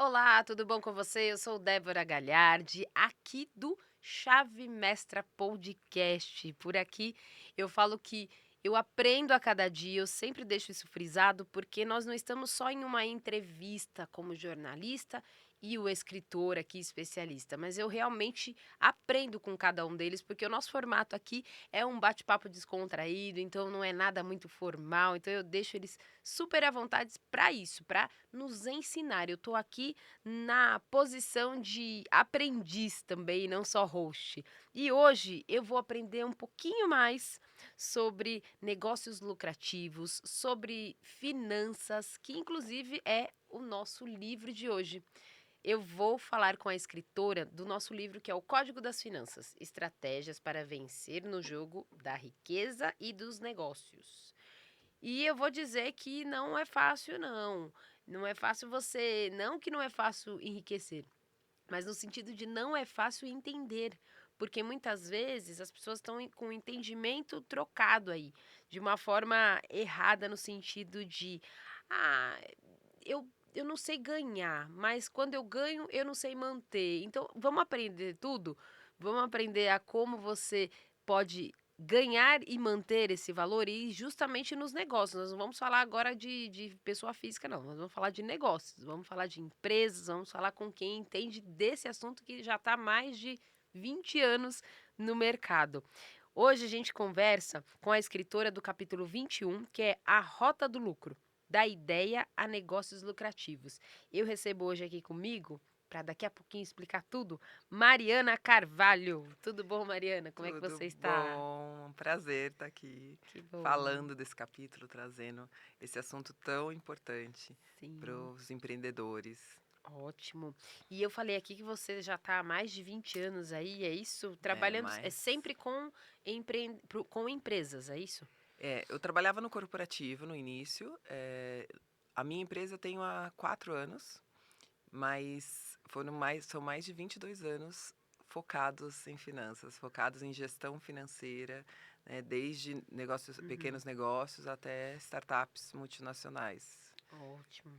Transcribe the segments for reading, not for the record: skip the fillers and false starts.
Olá, tudo bom com você? Eu sou Débora Galhardi, aqui do Chave Mestra Podcast. Por aqui eu falo que eu aprendo a cada dia, eu sempre deixo isso frisado, porque nós não estamos só em uma entrevista como jornalista e o escritor aqui especialista, mas eu realmente aprendo com cada um deles, porque o nosso formato aqui é um bate-papo descontraído, então não é nada muito formal, então eu deixo eles super à vontade para isso, para nos ensinar. Eu estou aqui na posição de aprendiz também, não só host. E hoje eu vou aprender um pouquinho mais sobre negócios lucrativos, sobre finanças, que inclusive é o nosso livro de hoje. Eu vou falar com a escritora do nosso livro, que é o Código das Finanças: Estratégias para Vencer no Jogo da Riqueza e dos Negócios. E eu vou dizer que não é fácil, não. Não é fácil você. Não que não é fácil enriquecer, mas no sentido de não é fácil entender. Porque muitas vezes as pessoas estão com o entendimento trocado aí, de uma forma errada, no sentido de: ah, eu não sei ganhar, mas quando eu ganho, eu não sei manter. Então, vamos aprender tudo? Vamos aprender a como você pode ganhar e manter esse valor e justamente nos negócios. Nós não vamos falar agora de pessoa física, não. Nós vamos falar de negócios, vamos falar de empresas, vamos falar com quem entende desse assunto que já está há mais de 20 anos no mercado. Hoje a gente conversa com a escritora do capítulo 21, que é A Rota do Lucro, da ideia a negócios lucrativos. Eu recebo hoje aqui comigo, para daqui a pouquinho explicar tudo, Mariana Carvalho. Tudo bom, Mariana? Como é que Tudo você está? bom, um prazer estar aqui Que bom. falando desse capítulo, trazendo esse assunto tão importante para Sim, os empreendedores. ótimo. E eu falei aqui que você já está há mais de 20 anos aí, é isso? É, Trabalhando mas sempre com empresas, é isso? eu trabalhava no corporativo no início. A minha empresa eu tenho há 4 anos, mas são mais de 22 anos focados em finanças, focados em gestão financeira, né, desde Uhum, pequenos negócios até startups multinacionais. ótimo.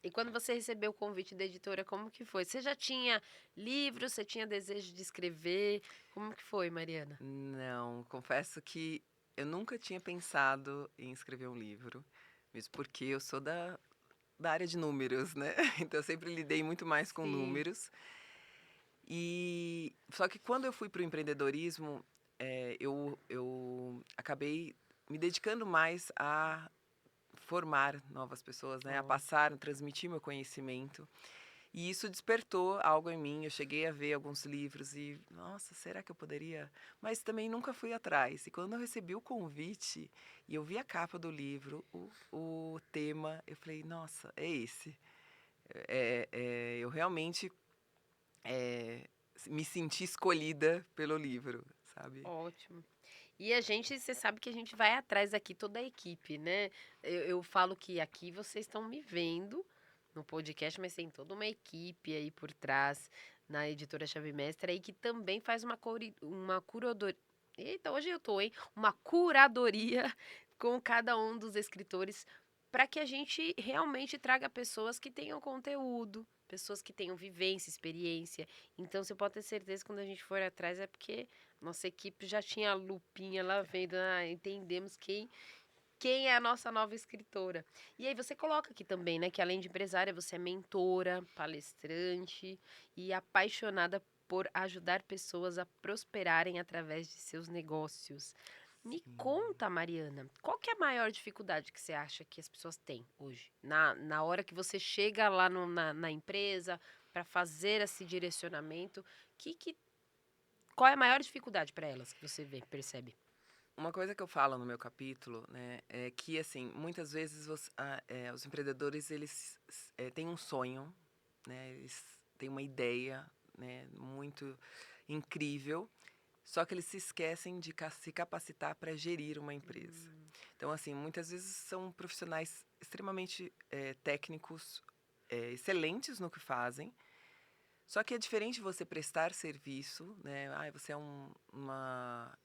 E quando você recebeu o convite da editora, como que foi? Você já tinha livros, você tinha desejo de escrever? Como que foi, Mariana? Não, confesso que eu nunca tinha pensado em escrever um livro, mesmo porque eu sou da área de números, né? Então eu sempre lidei muito mais com Sim. números. E só que quando eu fui para o empreendedorismo, eu acabei me dedicando mais a formar novas pessoas, né? A Ótimo. passar, a transmitir meu conhecimento. E isso despertou algo em mim. Eu cheguei a ver alguns livros e, nossa, será que eu poderia? Mas também nunca fui atrás. E quando eu recebi o convite e eu vi a capa do livro, o tema, eu falei, nossa, é esse. Eu realmente é, me senti escolhida pelo livro, sabe? Ótimo. E a gente, você sabe que a gente vai atrás aqui, toda a equipe, né? Eu falo que aqui vocês estão me vendo no podcast, mas tem toda uma equipe aí por trás, na editora Chave Mestra, aí que também faz uma curadoria. Eita, hoje eu tô, hein? Uma curadoria com cada um dos escritores para que a gente realmente traga pessoas que tenham conteúdo, pessoas que tenham vivência, experiência. Então você pode ter certeza que quando a gente for atrás é porque nossa equipe já tinha a lupinha lá vendo, entendemos quem é a nossa nova escritora. E aí você coloca aqui também, né, que além de empresária, você é mentora, palestrante e apaixonada por ajudar pessoas a prosperarem através de seus negócios. Me Sim. conta, Mariana, qual que é a maior dificuldade que você acha que as pessoas têm hoje? Na hora que você chega lá na empresa para fazer esse direcionamento, que qual é a maior dificuldade para elas que você vê, percebe? Uma coisa que eu falo no meu capítulo, né, é que assim, muitas vezes os empreendedores eles têm um sonho, né, eles têm uma ideia, né, muito incrível, só que eles se esquecem de se capacitar para gerir uma empresa. Hum, Então, assim, muitas vezes são profissionais extremamente técnicos, excelentes no que fazem, só que é diferente você prestar serviço, né? Você é uma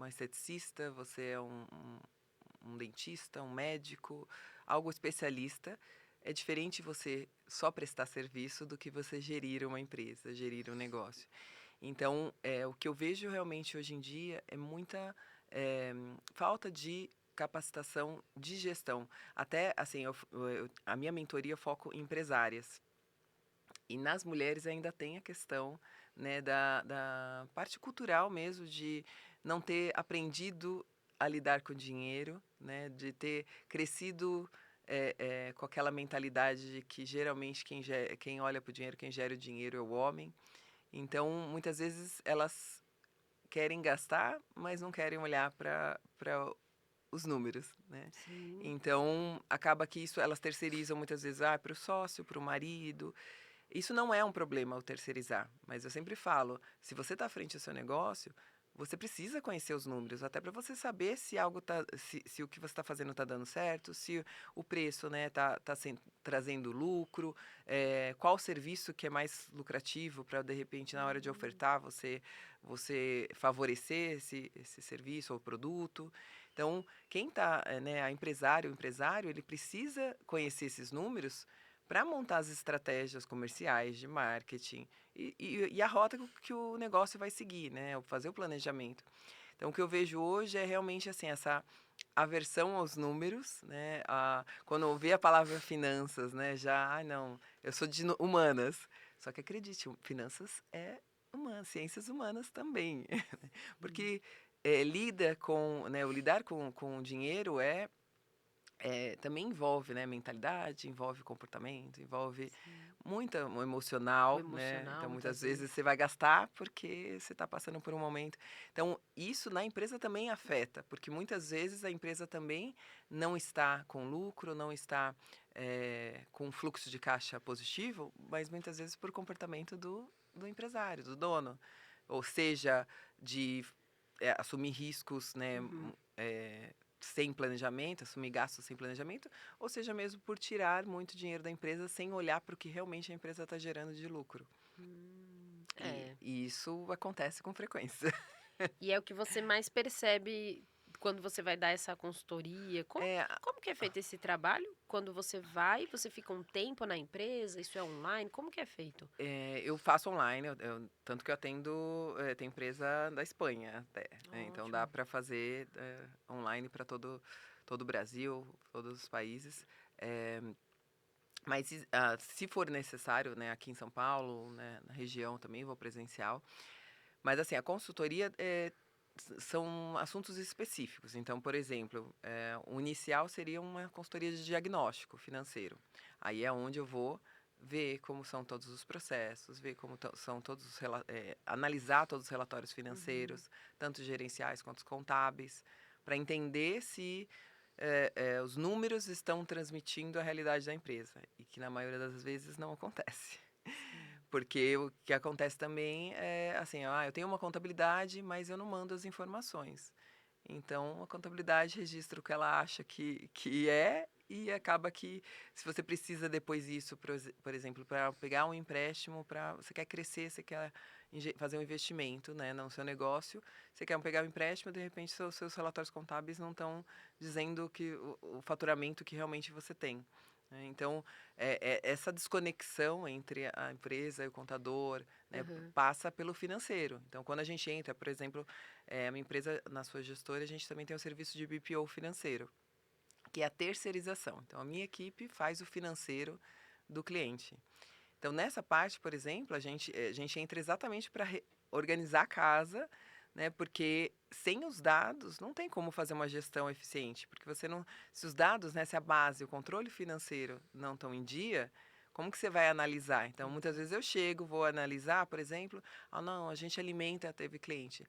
esteticista, você é um dentista, um médico, algo especialista. é diferente você só prestar serviço do que você gerir uma empresa, gerir um negócio. Então, o que eu vejo realmente hoje em dia é muita falta de capacitação de gestão. Até, assim, a minha mentoria eu foco em empresárias. E nas mulheres ainda tem a questão, né, da parte cultural mesmo, de não ter aprendido a lidar com o dinheiro, né, de ter crescido com aquela mentalidade de que geralmente quem olha para o dinheiro, quem gera o dinheiro é o homem. Então, muitas vezes elas querem gastar, mas não querem olhar para os números, né? Sim. Então, acaba que isso elas terceirizam muitas vezes para o sócio, para o marido. Isso não é um problema o terceirizar, mas eu sempre falo, se você está à frente do seu negócio, você precisa conhecer os números, até para você saber se algo se o que você está fazendo está dando certo, se o preço, né, trazendo lucro, qual serviço que é mais lucrativo para de repente na hora de Hum. ofertar você favorecer esse serviço ou produto. Então, quem está, né, o empresário, ele precisa conhecer esses números para montar as estratégias comerciais de marketing e a rota que o negócio vai seguir, né? Fazer o planejamento. Então, o que eu vejo hoje é realmente assim, essa aversão aos números, né? Quando eu ouvi a palavra finanças, né? Já, não, eu sou de humanas. Só que acredite, finanças é humanas, ciências humanas também. Hum. Porque né, o lidar com o dinheiro também envolve, né, mentalidade, envolve comportamento, envolve Sim. o O emocional, né? emocional, Então, muitas muitas vezes vezes. você vai gastar porque você está passando por um momento. Então, isso na empresa também afeta, porque muitas vezes a empresa também não está com lucro, não está com fluxo de caixa positivo, mas muitas vezes por comportamento do empresário, do dono. Ou seja, de assumir riscos, né? Uhum. Sem planejamento, assumir gastos sem planejamento, ou seja mesmo por tirar muito dinheiro da empresa sem olhar para o que realmente a empresa está gerando de lucro. É. E isso acontece com frequência. E é o que você mais percebe quando você vai dar essa consultoria? É, Como que é feito esse trabalho? Quando você vai, você fica um tempo na empresa? Isso é online? Como que é feito? eu faço online, tanto que eu atendo, tem empresa da Espanha até, né, então dá Ótimo. para fazer online para todo o Brasil, todos os países. Eh, mas se for necessário, né, aqui em São Paulo, né, na região também vou presencial. Mas assim, a consultoria são assuntos específicos. Então, por exemplo, o inicial seria uma consultoria de diagnóstico financeiro. Aí é onde eu vou ver como são todos os processos, ver como são todos analisar todos os relatórios Uhum. financeiros, tanto gerenciais quanto os contábeis, para entender se os números estão transmitindo a realidade da empresa e que na maioria das vezes não acontece. Sim. Porque o que acontece também é assim, eu tenho uma contabilidade, mas eu não mando as informações. Então, a contabilidade registra o que ela acha que é e acaba que, se você precisa depois disso, por exemplo, para pegar um empréstimo, você quer crescer, você quer fazer um investimento, né, no seu negócio, você quer pegar um empréstimo, de repente seus relatórios contábeis não estão dizendo que o faturamento que realmente você tem, né? Então, essa desconexão entre a empresa e o contador, né, Aham. passa pelo financeiro. Então, quando a gente entra, por exemplo, a minha empresa, na sua gestora, a gente também tem o serviço de BPO financeiro, que é a terceirização. Então, a minha equipe faz o financeiro do cliente. Então, nessa parte, por exemplo, a gente entra exatamente para organizar a casa, né? Porque sem os dados não tem como fazer uma gestão eficiente, porque você não, se os dados, né, se a base, o controle financeiro não estão em dia, como que você vai analisar? Então, muitas Uhum. vezes eu chego, vou analisar, por exemplo, não, a gente alimenta, teve cliente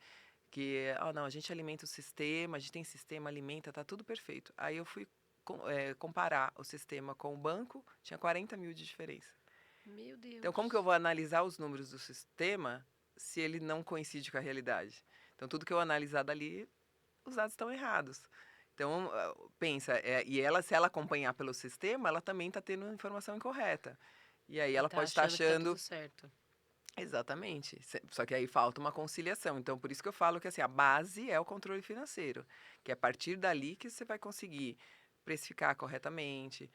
que, não, a gente alimenta o sistema, a gente tem sistema, alimenta, tá tudo perfeito. Aí eu fui comparar o sistema com o banco, tinha 40 mil de diferença. Meu Então, como que eu Deus. vou analisar os números do sistema se ele não coincide com a realidade? Então, tudo que eu analisar dali, os dados estão errados. Então, pensa, e ela, se ela acompanhar pelo sistema, ela também está tendo informação incorreta. E aí E ela tá pode estar achando que tá tudo achando. certo. Exatamente. Só que aí falta uma conciliação. Então, por isso que eu falo que assim, a base é o controle financeiro, que é a partir dali que você vai conseguir precificar corretamente,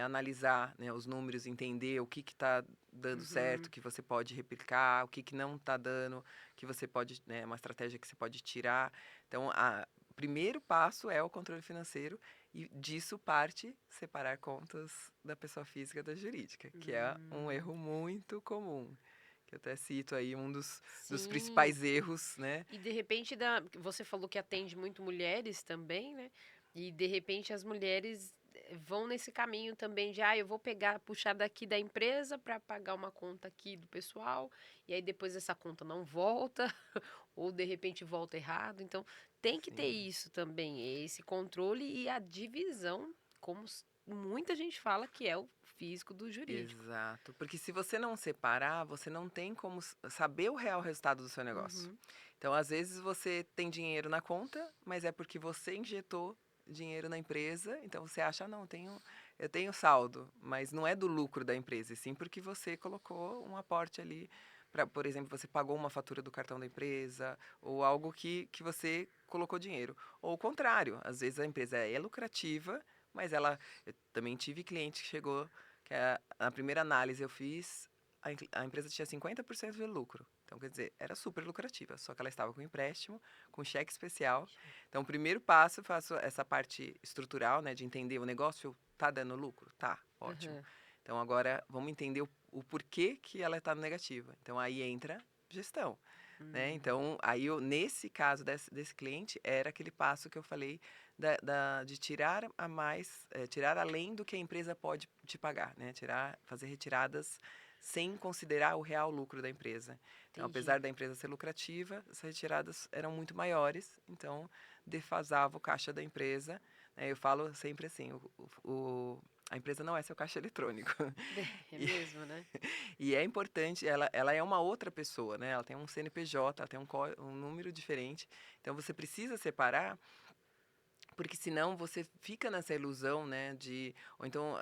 analisar, né, os números, entender o que está dando certo, Uhum. que você pode replicar, o que não está dando, que você pode, né, uma estratégia que você pode tirar. Então, o primeiro passo é o controle financeiro e disso parte separar contas da pessoa física da jurídica, que é um Hum. erro muito comum. Que eu até cito aí um dos Sim. principais erros, né? E de repente você falou que atende muito mulheres também, né? E de repente as mulheres vão nesse caminho também de, eu vou pegar, puxar daqui da empresa para pagar uma conta aqui do pessoal, e aí depois essa conta não volta, ou de repente volta errado. Então tem que ter Sim. isso também, esse controle e a divisão, como muita gente fala que é o físico do jurídico. Exato, porque se você não separar, você não tem como saber o real resultado do seu negócio. Uhum. Então, às vezes você tem dinheiro na conta, mas é porque você injetou dinheiro na empresa, então você acha, não, eu tenho saldo, mas não é do lucro da empresa, e sim porque você colocou um aporte ali, por exemplo, você pagou uma fatura do cartão da empresa, ou algo que você colocou dinheiro. Ou o contrário, às vezes a empresa é lucrativa, mas eu também tive cliente que chegou que a primeira análise eu fiz, a empresa tinha 50% de lucro. Então, quer dizer, era super lucrativa, só que ela estava com empréstimo, com cheque especial. Então, o primeiro passo, eu faço essa parte estrutural, né, de entender o negócio tá dando lucro? Tá, ótimo. Aham. Então, agora vamos entender o porquê que ela está negativa. Então, aí entra gestão. Né? Hum, Então, aí nesse caso desse cliente, era aquele passo que eu falei de tirar a mais, tirar além do que a empresa pode te pagar, né? Fazer retiradas sem considerar o real lucro da empresa. Então, entendi. apesar da empresa ser lucrativa, essas retiradas eram muito maiores, então defasava o caixa da empresa. Né? Eu falo sempre assim, a empresa não é seu caixa eletrônico. É E, mesmo, né? e é importante, ela é uma outra pessoa, né? Ela tem um CNPJ, ela tem um número diferente. Então você precisa separar, porque senão você fica nessa ilusão, né? Ou então,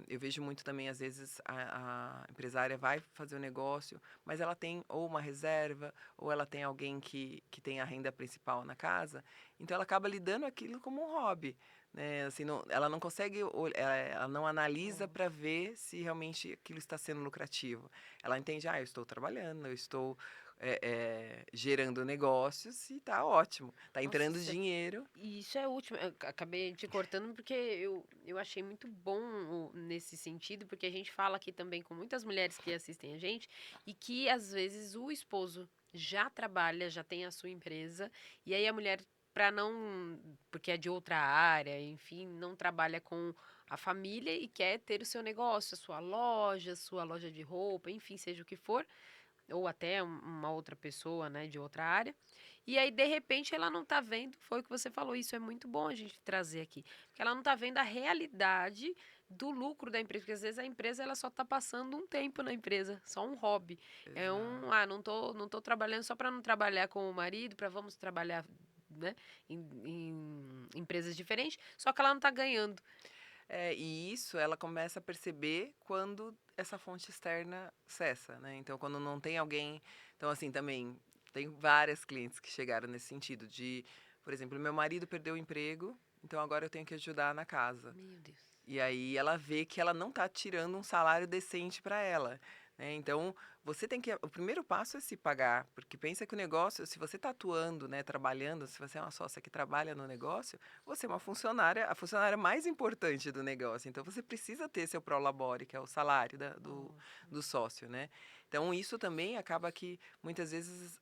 eu vejo muito também, às vezes, a empresária vai fazer o negócio, mas ela tem ou uma reserva, ou ela tem alguém que tem a renda principal na casa, então ela acaba lidando aquilo como um hobby. Né? Assim, ela não consegue, ela não analisa Ó. para ver se realmente aquilo está sendo lucrativo. Ela entende, eu estou trabalhando, eu estou gerando negócios e tá ótimo, tá entrando Nossa, dinheiro. e isso é último. Eu acabei te cortando porque eu achei muito bom nesse sentido, porque a gente fala aqui também com muitas mulheres que assistem a gente e que às vezes o esposo já trabalha, já tem a sua empresa, e aí a mulher, para não, porque é de outra área, enfim, não trabalha com a família e quer ter o seu negócio, a sua loja de roupa, enfim, seja o que for, ou até uma outra pessoa, né, de outra área. E aí, de repente, ela não tá vendo, foi o que você falou, isso é muito bom a gente trazer aqui, porque ela não tá vendo a realidade do lucro da empresa, porque às vezes a empresa ela só tá passando um tempo na empresa, só um hobby. É Exato. não tô trabalhando só para não trabalhar com o marido, para vamos trabalhar, né, em empresas diferentes, só que ela não tá ganhando. E isso ela começa a perceber quando essa fonte externa cessa, né? Então, quando não tem alguém. Então, assim, também tenho várias clientes que chegaram nesse sentido de, por exemplo, meu marido perdeu o emprego, então agora eu tenho que ajudar na casa. Meu Deus. E aí ela vê que ela não está tirando um salário decente para ela. Né? Então, você tem que. O primeiro passo é se pagar, porque pensa que o negócio, se você está atuando, né, trabalhando, se você é uma sócia que trabalha no negócio, você é uma funcionária, a funcionária mais importante do negócio. Então, você precisa ter seu prolabore, que é o salário Ótimo. do sócio. Né? Então, isso também acaba que muitas vezes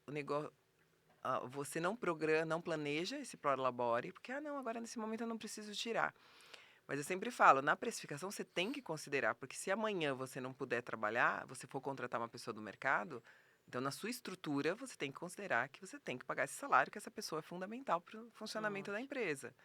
o negócio. Você não programa, não planeja esse prolabore, porque, não, agora nesse momento eu não preciso tirar. Mas eu sempre falo, na precificação você tem que considerar, porque se amanhã você não puder trabalhar, você for contratar uma pessoa do mercado, então na sua estrutura você tem que considerar que você tem que pagar esse salário, que essa pessoa é fundamental para o funcionamento da Ótimo. empresa.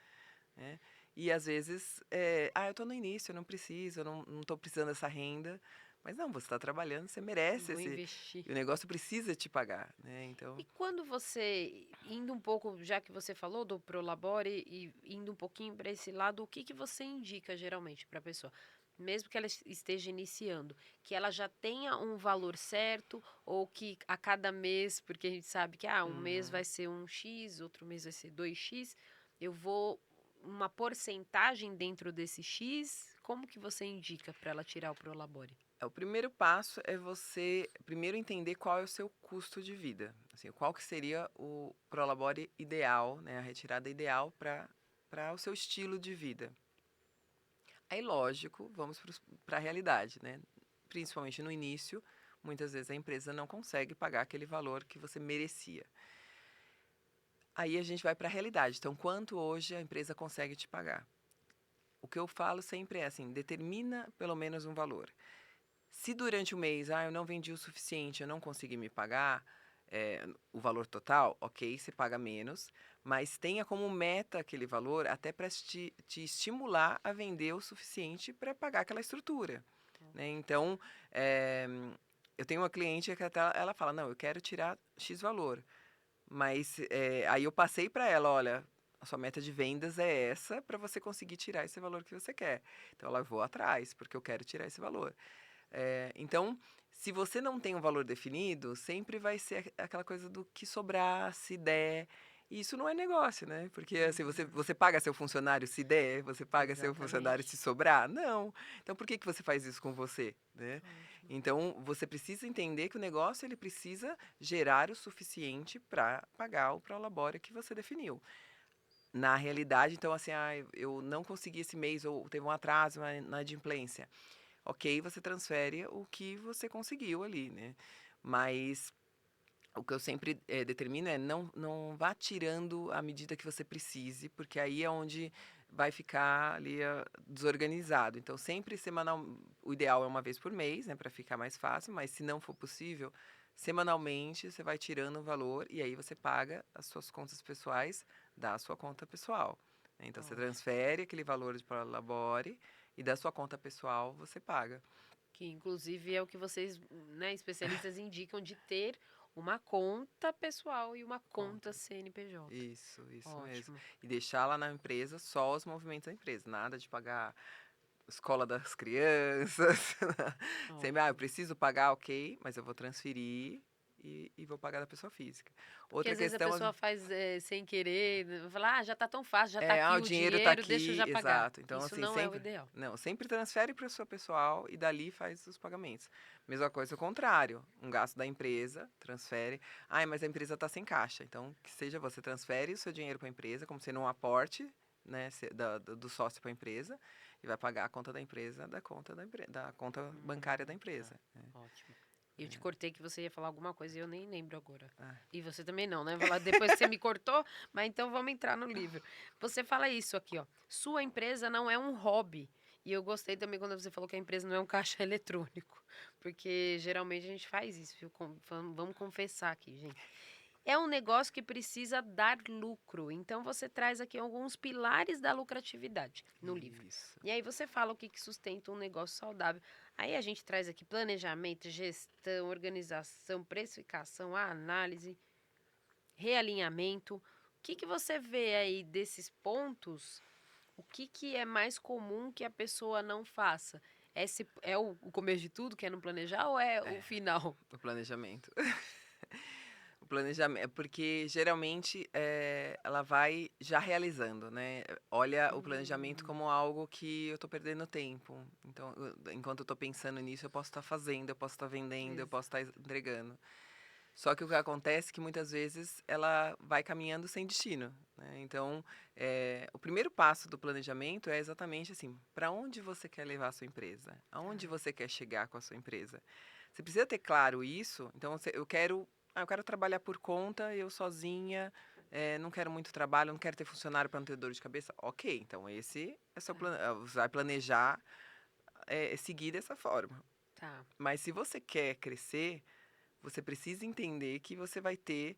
Né? E às vezes, eu estou no início, eu não preciso, eu não estou precisando dessa renda. Mas não, você está trabalhando, você merece Vou esse. investir. E o negócio precisa te pagar, né? E Então, quando você, indo um pouco, já que você falou do Prolabore e indo um pouquinho para esse lado, o que que você indica geralmente para a pessoa? Mesmo que ela esteja iniciando, que ela já tenha um valor certo ou que a cada mês, porque a gente sabe que um mês uhum. vai ser um X, outro mês vai ser 2x, eu vou uma porcentagem dentro desse X? como que você indica para ela tirar o Prolabore? O primeiro passo é você primeiro entender qual é o seu custo de vida. Assim, qual que seria o Prolabore ideal, né, a retirada ideal para o seu estilo de vida. Aí, lógico, vamos para a realidade, né? Principalmente no início, muitas vezes a empresa não consegue pagar aquele valor que você merecia. Aí a gente vai para a realidade. Então, quanto hoje a empresa consegue te pagar? O que eu falo sempre é assim, determina pelo menos um valor. Se durante o mês, eu não vendi o suficiente, eu não consegui me pagar o valor total, ok, você paga menos, mas tenha como meta aquele valor até para te estimular a vender o suficiente para pagar aquela estrutura. Né? Então, eu tenho uma cliente que até ela fala, não, eu quero tirar X valor, mas aí eu passei para ela, olha, a sua meta de vendas é essa para você conseguir tirar esse valor que você quer. Então, ela vou atrás, porque eu quero tirar esse valor. Então, se você não tem um valor definido, sempre vai ser aquela coisa do que sobrar, se der. E isso não é negócio, né? Porque assim, você paga seu funcionário se der, você paga seu funcionário se Exatamente. sobrar? Não. Então, por que você faz isso com você, né? Ótimo. Então, você precisa entender que o negócio ele precisa gerar o suficiente para pagar o prolabore que você definiu. Na realidade, então, assim, eu não consegui esse mês, ou teve um atraso na adimplência. Ok, você transfere o que você conseguiu ali, né? Mas o que eu sempre determino é não vá tirando à medida que você precise, porque aí é onde vai ficar ali desorganizado. Então, sempre semanal, o ideal é uma vez por mês, né, para ficar mais fácil, mas se não for possível, semanalmente você vai tirando o valor e aí você paga as suas contas pessoais da sua conta pessoal. Né? Então, você Ótimo. transfere aquele valor de Prolabore e da sua conta pessoal você paga. Que inclusive é o que vocês, né, especialistas indicam de ter uma conta pessoal e uma conta Conta. CNPJ. Isso mesmo. Ótimo. E deixar lá na empresa só os movimentos da empresa, nada de pagar escola das crianças. Sempre, eu Ótimo. preciso pagar, ok, mas eu vou transferir e vou pagar da pessoa física. Porque Outra às vezes a questão, pessoa faz sem querer, né, fala, já tá tão fácil, já tá aqui o o dinheiro tá dinheiro, deixa eu aqui, já pagar. exato. Então, Isso assim, não é o sempre, ideal. não, sempre transfere para o seu pessoal e dali faz os pagamentos. Mesma coisa o contrário, um gasto da empresa, transfere. Mas a empresa está sem caixa, então que seja você transfere o seu dinheiro para a empresa, como sendo um aporte, né, do sócio para a empresa, e vai pagar a conta da empresa da conta bancária da Tá. empresa. Né? Ótimo. Eu te cortei que você ia falar alguma coisa e eu nem lembro agora. Ah, E você também não, né? Falar depois que você me cortou, mas então vamos entrar no livro. Você fala isso aqui, ó. Sua empresa não é um hobby. E eu gostei também quando você falou que a empresa não é um caixa eletrônico. Porque geralmente a gente faz isso, viu? Vamos confessar aqui, gente. É um negócio que precisa dar lucro. Então você traz aqui alguns pilares da lucratividade no livro. isso. E aí você fala o que que sustenta um negócio saudável. Aí a gente traz aqui planejamento, gestão, organização, precificação, análise, realinhamento. O que que você vê aí desses pontos? O que que é mais comum que a pessoa não faça? Esse é o começo de tudo, que é não planejar, ou é o final? O planejamento. O planejamento, porque geralmente ela vai já realizando, né? Olha o planejamento Hum, como algo que eu estou perdendo tempo. Então, enquanto eu estou pensando nisso, eu posso estar fazendo, eu posso estar vendendo, eu posso estar exato. entregando. Só que o que acontece é que muitas vezes ela vai caminhando sem destino, né? Então, o primeiro passo do planejamento é exatamente assim: para onde você quer levar a sua empresa? Aonde Tá. você quer chegar com a sua empresa? Você precisa ter claro isso. Então, eu quero trabalhar por conta, eu sozinha, não quero muito trabalho, não quero ter funcionário para não ter dor de cabeça. Ok, então esse é seu Tá. você vai planejar seguir dessa forma. Tá. Mas se você quer crescer, você precisa entender que você vai ter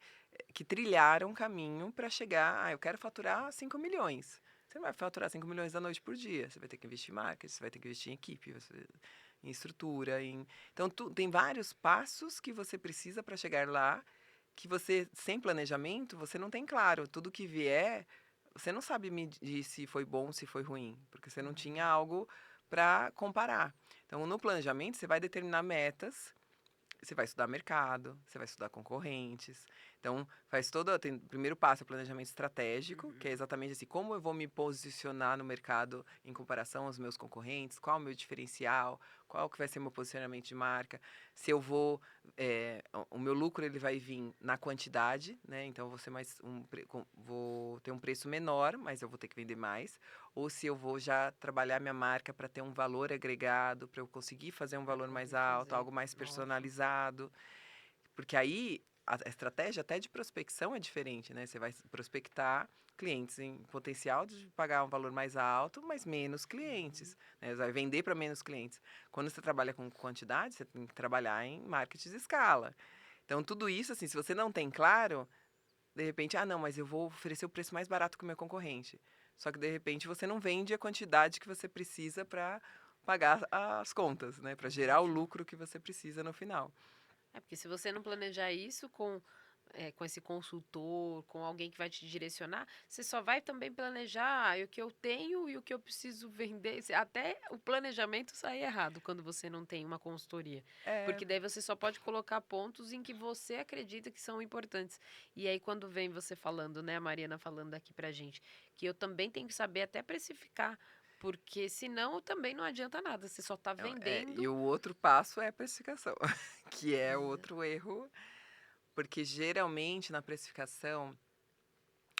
que trilhar um caminho para chegar. Eu quero faturar 5 milhões. Você não vai faturar 5 milhões da noite por dia. Você vai ter que investir em marketing, você vai ter que investir em equipe, em estrutura. Então, tem vários passos que você precisa para chegar lá, que você, sem planejamento, você não tem claro. Tudo que vier, você não sabe medir se foi bom, se foi ruim, porque você não tinha algo para comparar. Então, no planejamento, você vai determinar metas Você vai estudar mercado, você vai estudar concorrentes. Então, faz todo. O primeiro passo é o planejamento estratégico, que é Uhum. exatamente assim: como eu vou me posicionar no mercado em comparação aos meus concorrentes, qual é o meu diferencial, qual que vai ser o meu posicionamento de marca, se eu vou. O meu lucro ele vai vir na quantidade, né? Então, eu vou ser vou ter um preço menor, mas eu vou ter que vender mais. Ou se eu vou já trabalhar minha marca para ter um valor agregado, para eu conseguir fazer um Pra valor mais poder alto, fazer. algo mais Ótimo. personalizado. Porque aí a estratégia até de prospecção é diferente, né? Você vai prospectar clientes em potencial de pagar um valor mais alto, mas menos Uhum. clientes, né? Você vai vender para menos clientes. Quando você trabalha com quantidade, você tem que trabalhar em marketing de escala. Então, tudo isso, assim, se você não tem claro, de repente, não, mas eu vou oferecer o preço mais barato que o meu concorrente. Só que, de repente, você não vende a quantidade que você precisa para pagar as contas, né? Para gerar o Entendi. lucro que você precisa no final. É porque se você não planejar isso com esse consultor, com alguém que vai te direcionar, você só vai também planejar o que eu tenho e o que eu preciso vender. Até o planejamento sai errado quando você não tem uma consultoria. É, Porque daí você só pode colocar pontos em que você acredita que são importantes. E aí, quando vem você falando, né, a Mariana falando aqui pra gente, que eu também tenho que saber até precificar. Porque senão também não adianta nada, você só tá e vendendo. o outro passo é a precificação, que é Exa- outro erro, porque geralmente na precificação,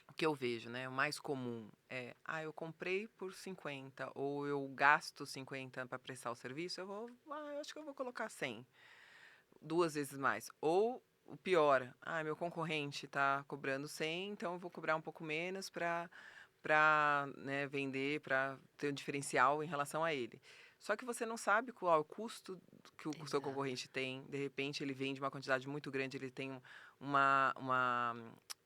o que eu vejo, né, o mais comum é, eu comprei por 50 ou eu gasto 50 para prestar o serviço, eu acho que eu vou colocar 100, duas vezes mais. Ou o pior, meu concorrente está cobrando 100, então eu vou cobrar um pouco menos para, né, vender, para ter um diferencial em relação a ele. Só que você não sabe qual é o custo que o seu Exato. concorrente tem. De repente, ele vende uma quantidade muito grande, ele tem uma, uma,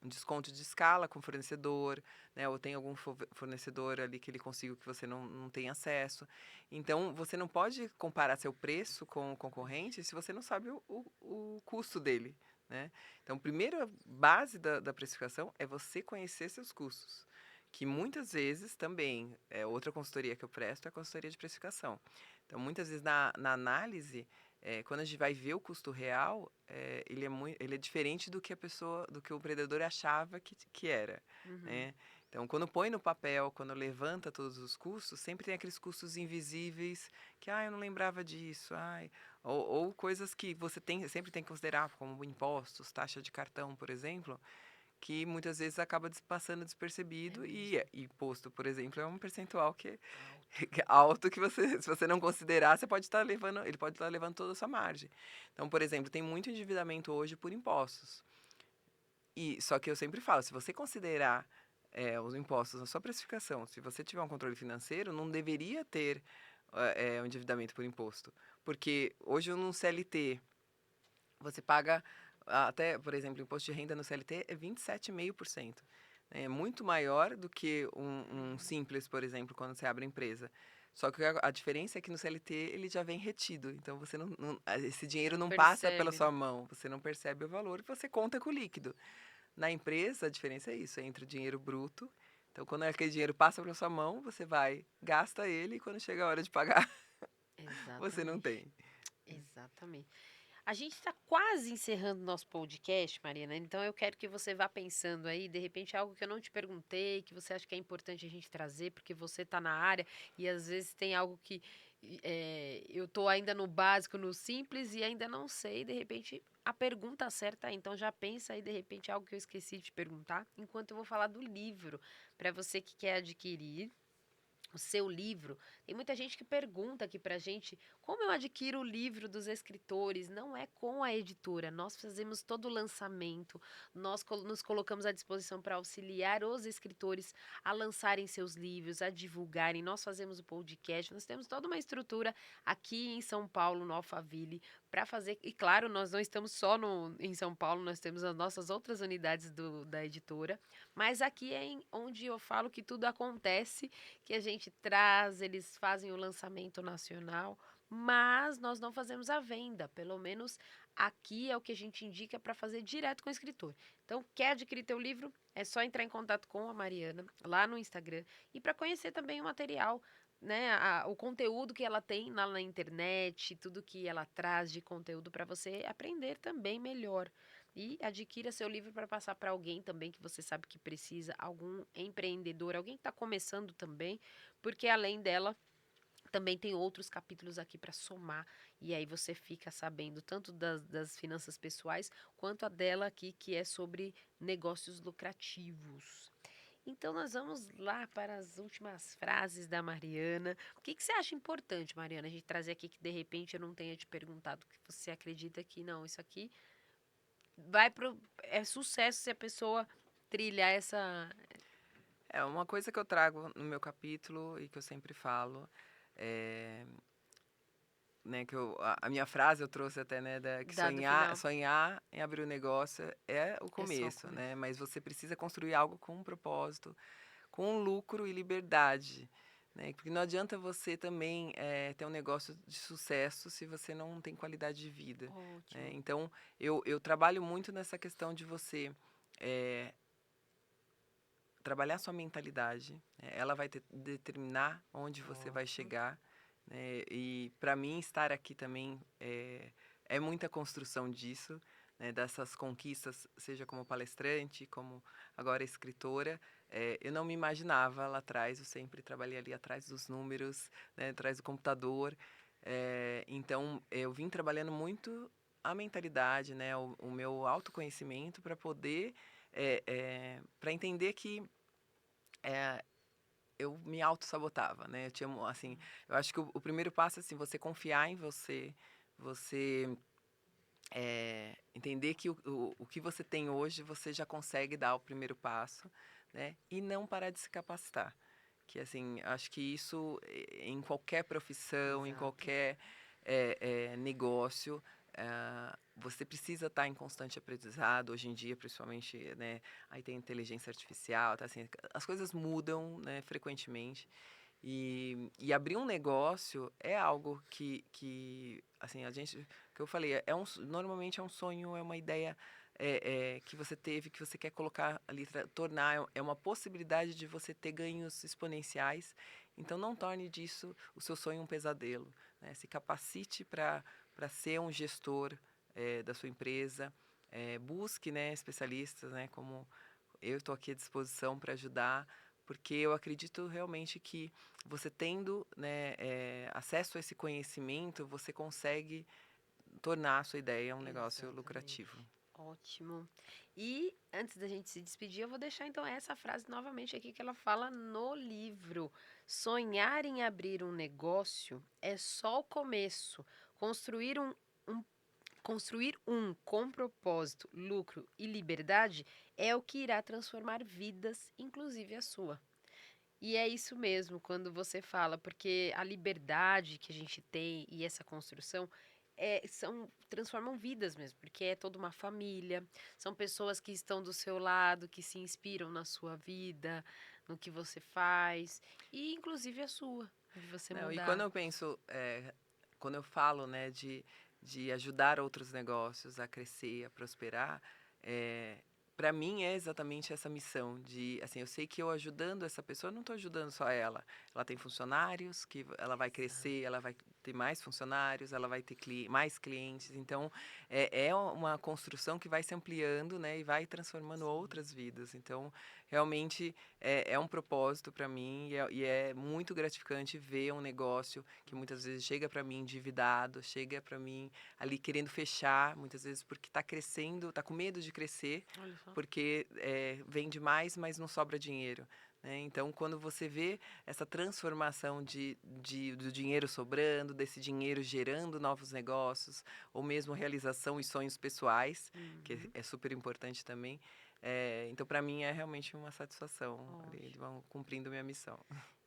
um desconto de escala com o fornecedor, né, ou tem algum fornecedor ali que ele consiga que você não tem acesso. Então, você não pode comparar seu preço com o concorrente se você não sabe o custo dele. Né? Então, a primeira base da precificação é você conhecer seus custos, que muitas vezes também, outra consultoria que eu presto é a consultoria de precificação. Então, muitas vezes na análise, quando a gente vai ver o custo real, ele é diferente do que do que o empreendedor achava que era. Uhum. Né? Então, quando põe no papel, quando levanta todos os custos, sempre tem aqueles custos invisíveis que, eu não lembrava disso, ou coisas que você sempre tem que considerar, como impostos, taxa de cartão, por exemplo, que muitas vezes acaba passando É despercebido mesmo. e imposto, por exemplo, é um percentual que é Alto. alto que você, se você não considerar, você pode estar levando, ele pode estar levando toda a sua margem. Então, por exemplo, tem muito endividamento hoje por impostos. E só que eu sempre falo, se você considerar os impostos na sua precificação, se você tiver um controle financeiro, não deveria ter um endividamento por imposto. Porque hoje num CLT, você paga até, por exemplo, imposto de renda no CLT é 27,5%. É muito maior do que um Uhum. simples, por exemplo, quando você abre empresa. Só que a diferença é que no CLT ele já vem retido. Então você esse Você dinheiro não não passa pela percebe, sua né? mão, você não percebe o valor e você conta com o líquido. Na empresa, a diferença é isso, é entre o dinheiro bruto. Então, quando aquele dinheiro passa pela sua mão, você vai, gasta ele e quando chega a hora de pagar, você não Exatamente. tem. Exatamente. A gente está quase encerrando nosso podcast, Mariana. Então eu quero que você vá pensando aí, de repente, algo que eu não te perguntei, que você acha que é importante a gente trazer, porque você está na área e às vezes tem algo que eu estou ainda no básico, no simples e ainda não sei. De repente, a pergunta certa, então já pensa aí, de repente, algo que eu esqueci de te perguntar, enquanto eu vou falar do livro, para você que quer adquirir o seu livro. Tem muita gente que pergunta aqui pra gente como eu adquiro o livro dos escritores. Não é com a editora. Nós fazemos todo o lançamento, nós nos colocamos à disposição para auxiliar os escritores a lançarem seus livros, a divulgarem. Nós fazemos o podcast, nós temos toda uma estrutura aqui em São Paulo, no Alphaville, para fazer. E claro, nós não estamos só em São Paulo, nós temos as nossas outras unidades da editora, mas aqui é onde eu falo que tudo acontece, que a gente traz, eles fazem o lançamento nacional, mas nós não fazemos a venda, pelo menos aqui é o que a gente indica para fazer direto com o escritor. Então, quer adquirir teu livro? É só entrar em contato com a Mariana lá no Instagram e para conhecer também o material. né, o conteúdo que ela tem lá na internet, tudo que ela traz de conteúdo para você aprender também melhor. E adquira seu livro para passar para alguém também que você sabe que precisa, algum empreendedor, alguém que está começando também, porque além dela também tem outros capítulos aqui para somar, e aí você fica sabendo tanto das finanças pessoais, quanto a dela aqui, que é sobre negócios lucrativos. Então, nós vamos lá para as últimas frases da Mariana. O que você acha importante, Mariana, a gente trazer aqui que de repente eu não tenha te perguntado, que você acredita que não, isso aqui é sucesso se a pessoa trilhar essa. É uma coisa que eu trago no meu capítulo e que eu sempre falo, é, né, que a minha frase eu trouxe até, né, que Dado final, sonhar em abrir um negócio é o é só o começo, começo. né, mas você precisa construir algo com um propósito, com lucro e liberdade, né, porque não adianta você também ter um negócio de sucesso se você não tem qualidade de vida, né, Ótimo. então eu trabalho muito nessa questão de você eh, trabalhar sua mentalidade, né, ela vai determinar onde você vai Ótimo. chegar, né, e para mim estar aqui também é muita construção disso, né, dessas conquistas, seja como palestrante, como agora escritora. Eu não me imaginava lá atrás, eu sempre trabalhei ali atrás dos números, né, atrás do computador. Então eu vim trabalhando muito a mentalidade, né, o meu autoconhecimento para poder para entender que eh, eu me autossabotava, né, eu tinha assim, eu acho que o primeiro passo é, assim, você confiar em você, você, entender que o que você tem hoje, você já consegue dar o primeiro passo, né, e não parar de se capacitar. Que, assim, acho que isso em qualquer profissão, em Exato. qualquer, negócio, você precisa estar em constante aprendizado. Hoje em dia, principalmente, né, aí tem inteligência artificial, tá, assim, as coisas mudam, né, frequentemente. E abrir um negócio é algo que assim, a gente, que eu falei, normalmente é um sonho, é uma ideia que você teve, que você quer colocar ali, tornar, é uma possibilidade de você ter ganhos exponenciais. Então, não torne disso o seu sonho um pesadelo, né? Se capacite para ser um gestor da sua empresa, busque, né, especialistas, né, como eu estou aqui à disposição para ajudar, porque eu acredito realmente que você tendo, né, acesso a esse conhecimento, você consegue tornar a sua ideia um negócio lucrativo. Exatamente. Ótimo. E antes da gente se despedir, eu vou deixar então essa frase novamente aqui que ela fala no livro. Sonhar em abrir um negócio é só o começo. Construir um, construir um com propósito, lucro e liberdade é o que irá transformar vidas, inclusive a sua. E é isso mesmo quando você fala, porque a liberdade que a gente tem e essa construção transformam vidas mesmo, porque é toda uma família, são pessoas que estão do seu lado, que se inspiram na sua vida, no que você faz, e inclusive a sua, de você Não, e quando mudar. eu penso, quando eu falo, né, de ajudar outros negócios a crescer, a prosperar, para mim é exatamente essa missão de, assim, eu sei que eu ajudando essa pessoa, eu não estou ajudando só ela tem funcionários, que ela vai crescer, Exato. ela vai ter mais funcionários, ela vai ter mais clientes, então é uma construção que vai se ampliando, né, e vai transformando Sim. outras vidas, então realmente é um propósito para mim e é muito gratificante ver um negócio que muitas vezes chega para mim endividado, chega para mim ali querendo fechar, muitas vezes porque está crescendo, está com medo de crescer, Olha só. porque vende mais, mas não sobra dinheiro. Né? Então, quando você vê essa transformação do dinheiro sobrando, desse dinheiro gerando novos negócios, ou mesmo realização e sonhos pessoais, que Uhum. é super importante também, então, para mim, é realmente uma satisfação ali, Ótimo. vão cumprindo minha missão.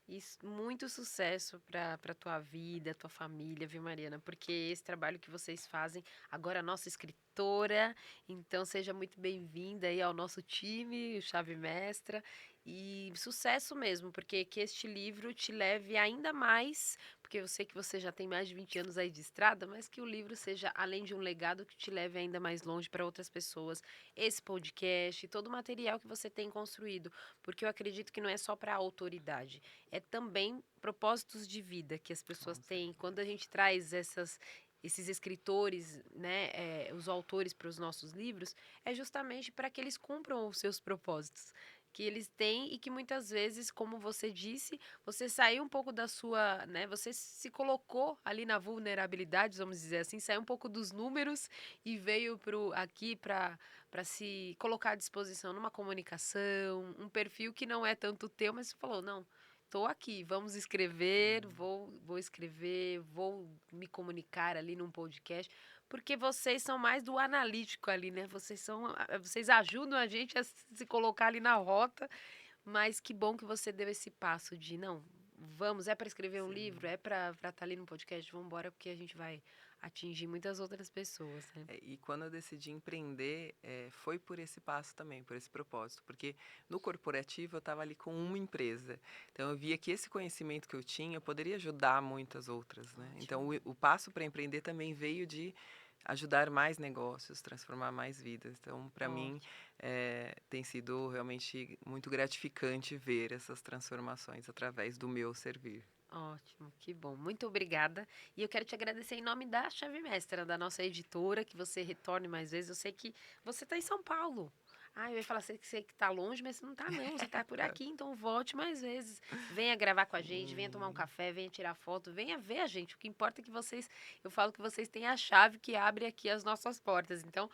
Isso, muito sucesso para tua vida, tua família, viu, Mariana? Porque esse trabalho que vocês fazem, agora a nossa escritora, então seja muito bem-vinda aí ao nosso time, o Chave Mestra, e sucesso mesmo, porque que este livro te leve ainda mais porque eu sei que você já tem mais de 20 anos aí de estrada, mas que o livro seja, além de um legado, que te leve ainda mais longe para outras pessoas. Esse podcast, todo o material que você tem construído, porque eu acredito que não é só para a autoridade, é também propósitos de vida que as pessoas Com têm. Quando certeza. a gente traz esses escritores, né, os autores para os nossos livros, é justamente para que eles cumpram os seus propósitos que eles têm e que muitas vezes, como você disse, você saiu um pouco da sua, né, você se colocou ali na vulnerabilidade, vamos dizer assim, saiu um pouco dos números e veio aqui para se colocar à disposição numa comunicação, um perfil que não é tanto teu, mas você falou, não, estou aqui, vamos escrever, Sim, vou escrever, vou me comunicar ali num podcast, porque vocês são mais do analítico ali, né? Vocês ajudam a gente a se colocar ali na rota, mas que bom que você deu esse passo de não, vamos, é para escrever um livro, sim. é para estar ali no podcast, vamos embora, porque a gente vai atingir muitas outras pessoas, né? E quando eu decidi empreender, foi por esse passo também, por esse propósito, porque no corporativo eu estava ali com uma empresa, então eu via que esse conhecimento que eu tinha poderia ajudar muitas outras, né? Então Ótimo. o passo para empreender também veio de ajudar mais negócios, transformar mais vidas. Então, para mim, Ótimo. tem sido realmente muito gratificante ver essas transformações através do meu servir. Ótimo, que bom. Muito obrigada. E eu quero te agradecer em nome da Chave Mestra, da nossa editora, que você retorne mais vezes. Eu sei que você está em São Paulo. Ah, eu ia falar sei que está longe, mas você não está não. Você está por aqui, então volte mais vezes. Venha gravar com a gente, venha tomar um Sim, café, venha tirar foto, venha ver a gente. O que importa é que eu falo que vocês têm a chave que abre aqui as nossas portas. Então,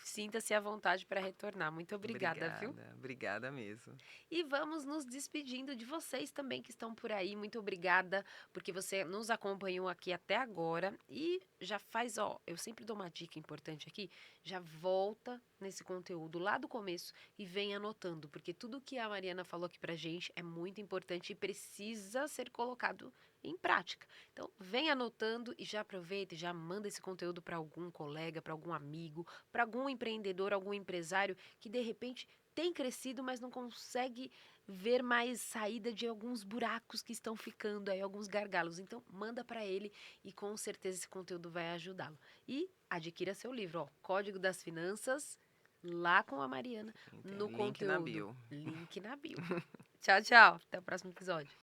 sinta-se à vontade para retornar. Muito obrigada, viu? obrigada, obrigada mesmo. E vamos nos despedindo de vocês também que estão por aí. Muito obrigada, porque você nos acompanhou aqui até agora. E já faz, ó, eu sempre dou uma dica importante aqui. Já volta nesse conteúdo lá do começo e vem anotando, porque tudo que a Mariana falou aqui pra gente é muito importante e precisa ser colocado em prática. Então, vem anotando e já aproveita e já manda esse conteúdo para algum colega, para algum amigo, para algum empreendedor, algum empresário que de repente tem crescido, mas não consegue ver mais saída de alguns buracos que estão ficando aí, alguns gargalos. Então, manda para ele e com certeza esse conteúdo vai ajudá-lo. E adquira seu livro, ó, Código das Finanças, lá com a Mariana, Sim, tem no link na conteúdo. bio. Link na bio. Tchau, tchau. Até o próximo episódio.